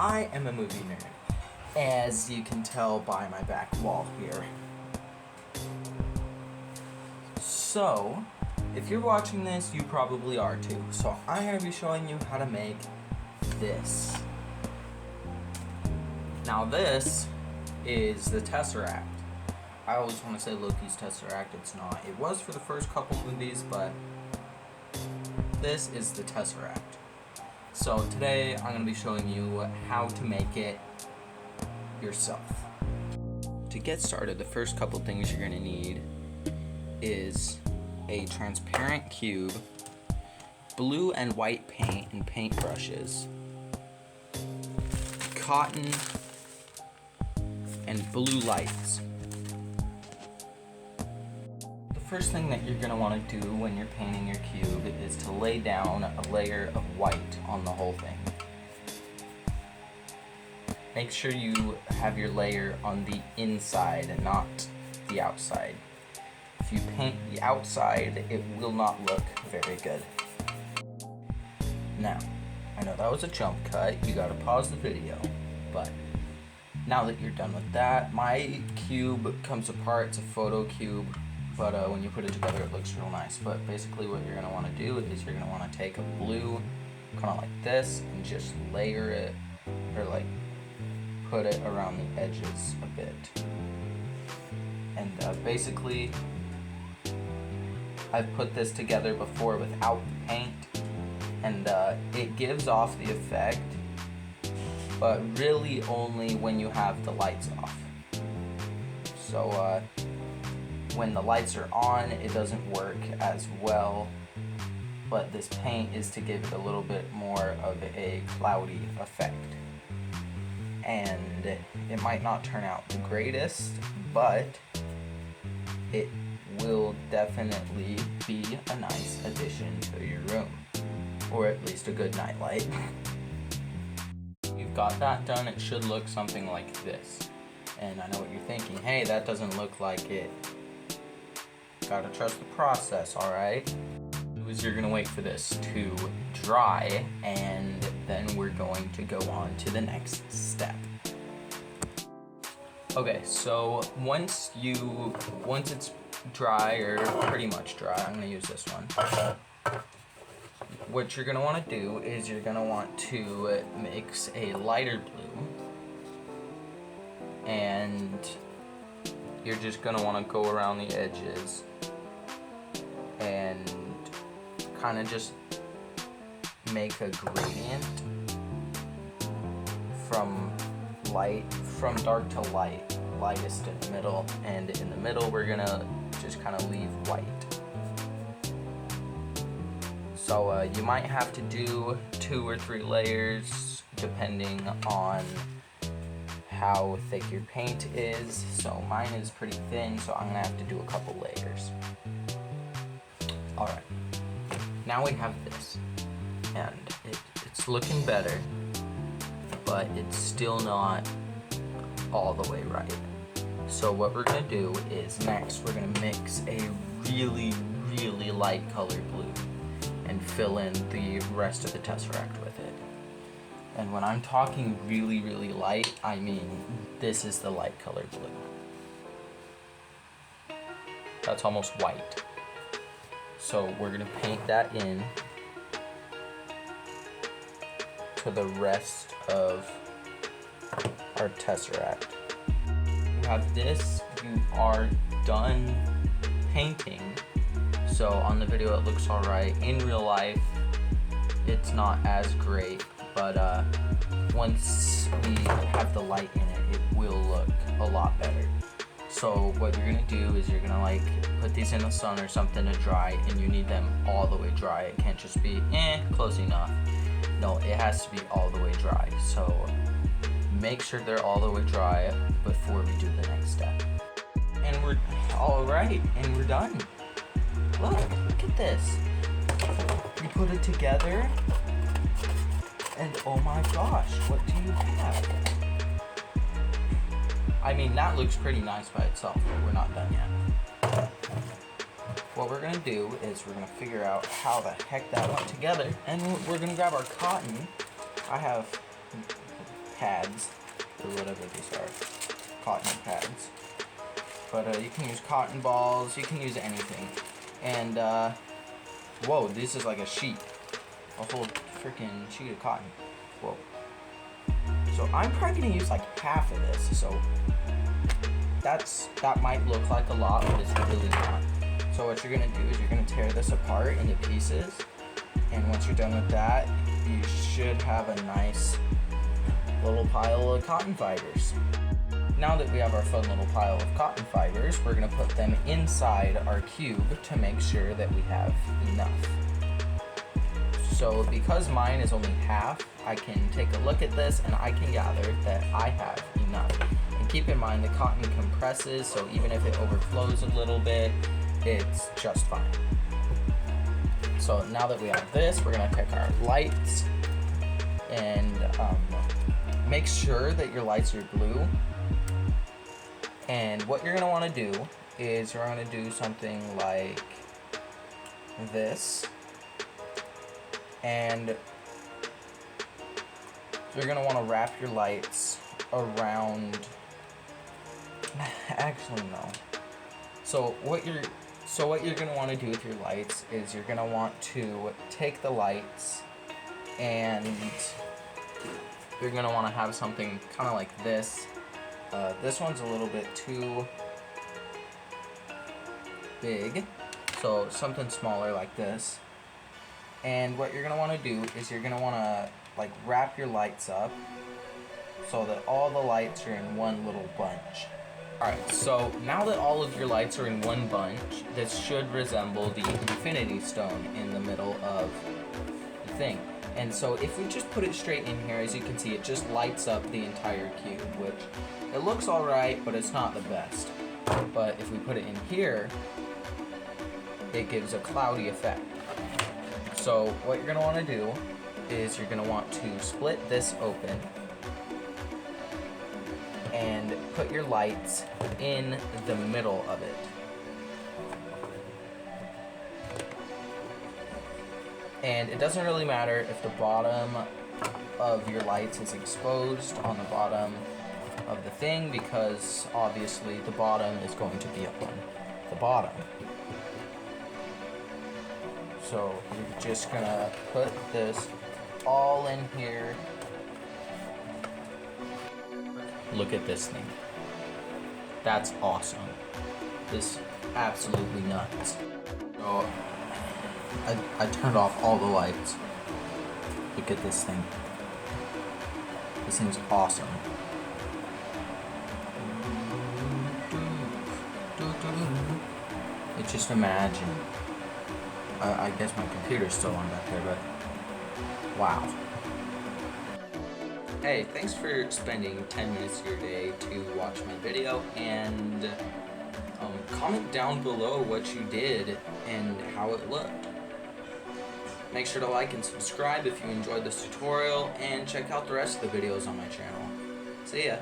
I am a movie nerd, as you can tell by my back wall here. So, if you're watching this, you probably are too. So I'm going to be showing you how to make this. Now this is the Tessaract. I always want to say Loki's Tesseract, it's not. It was for the first couple movies, but this is the Tesseract. So today I'm going to be showing you how to make it yourself. To get started, the first couple things you're going to need is a transparent cube, blue and white paint and paintbrushes, cotton, and blue lights. The first thing that you're going to want to do when you're painting your cube is to lay down a layer of white on the whole thing. Make sure you have your layer on the inside and not the outside. If you paint the outside, it will not look very good. Now, I know that was a jump cut, you gotta pause the video, but now that you're done with that, my cube comes apart, it's a photo cube, but when you put it together it looks real nice. But basically what you're gonna wanna do is you're gonna wanna take a blue, kinda like this, and just layer it, or like put it around the edges a bit. And basically, I've put this together before without the paint, and it gives off the effect, but really only when you have the lights off. So when the lights are on, it doesn't work as well, but this paint is to give it a little bit more of a cloudy effect. And it might not turn out the greatest, but it will definitely be a nice addition to your room, or at least a good nightlight. You've got that done, it should look something like this. And I know what you're thinking, hey, that doesn't look like it. Gotta trust the process, alright? You're gonna wait for this to dry, and then we're going to go on to the next step. Okay, so once it's dry, or pretty much dry, I'm gonna use this one. What you're gonna want to do is you're gonna want to mix a lighter blue, and you're just gonna want to go around the edges and kind of just make a gradient from dark to light, lightest in the middle, and in the middle we're gonna just kind of leave white. So you might have to do 2 or 3 layers depending on how thick your paint is. So mine is pretty thin, so I'm gonna have to do a couple layers. Alright, now we have this, and it's looking better, but it's still not all the way right. So what we're gonna do is next we're gonna mix a really, really light colored blue and fill in the rest of the Tesseract with it. And when I'm talking really, really light, I mean this is the light colored blue. That's almost white. So we're gonna paint that in to the rest of our Tesseract. You have this, you are done painting. So on the video it looks alright. In real life, it's not as great, but once we have the light in it, it will look a lot better. So what you're gonna do is you're gonna like put these in the sun or something to dry, and you need them all the way dry. It can't just be close enough. No, it has to be all the way dry. So make sure they're all the way dry before we do the next step. And we're all right, and we're done. Look at this. You put it together, and oh my gosh, what do you have? I mean, that looks pretty nice by itself, but we're not done yet. What we're gonna do is we're gonna figure out how the heck that went together, and we're gonna grab our cotton. I have pads, or whatever these are, cotton pads. But you can use cotton balls, you can use anything. And, whoa, this is like a sheet. A whole freaking sheet of cotton. Whoa. So I'm probably gonna use like half of this, so that might look like a lot, but it's really not. So what you're gonna do is you're gonna tear this apart into pieces, and once you're done with that, you should have a nice little pile of cotton fibers. Now that we have our fun little pile of cotton fibers, we're gonna put them inside our cube to make sure that we have enough. So because mine is only half, I can take a look at this and I can gather that I have enough. And keep in mind the cotton compresses, so even if it overflows a little bit, it's just fine. So now that we have this, we're gonna take our lights and make sure that your lights are blue. And what you're gonna wanna do is you're gonna do something like this. And you're gonna wanna wrap your lights around, actually no. So what you're gonna wanna do with your lights is you're gonna want to take the lights and you're gonna wanna have something kinda like this. This one's a little bit too big, so something smaller like this. And what you're gonna wanna do is you're gonna wanna like wrap your lights up so that all the lights are in one little bunch. Alright, so now that all of your lights are in one bunch, this should resemble the infinity stone in the middle of the thing. And so if we just put it straight in here, as you can see, it just lights up the entire cube, which it looks alright, but it's not the best. But if we put it in here, it gives a cloudy effect. So what you're gonna wanna do is you're gonna want to split this open and put your lights in the middle of it. And it doesn't really matter if the bottom of your lights is exposed on the bottom of the thing, because obviously the bottom is going to be up on the bottom. So you're just gonna put this all in here. Look at this thing. That's awesome. This is absolutely nuts. So I turned off all the lights. Look at this thing. This thing's awesome. Just imagine. I guess my computer's still on back there, but wow. Hey, thanks for spending 10 minutes of your day to watch my video, and comment down below what you did and how it looked. Make sure to like and subscribe if you enjoyed this tutorial, and check out the rest of the videos on my channel. See ya!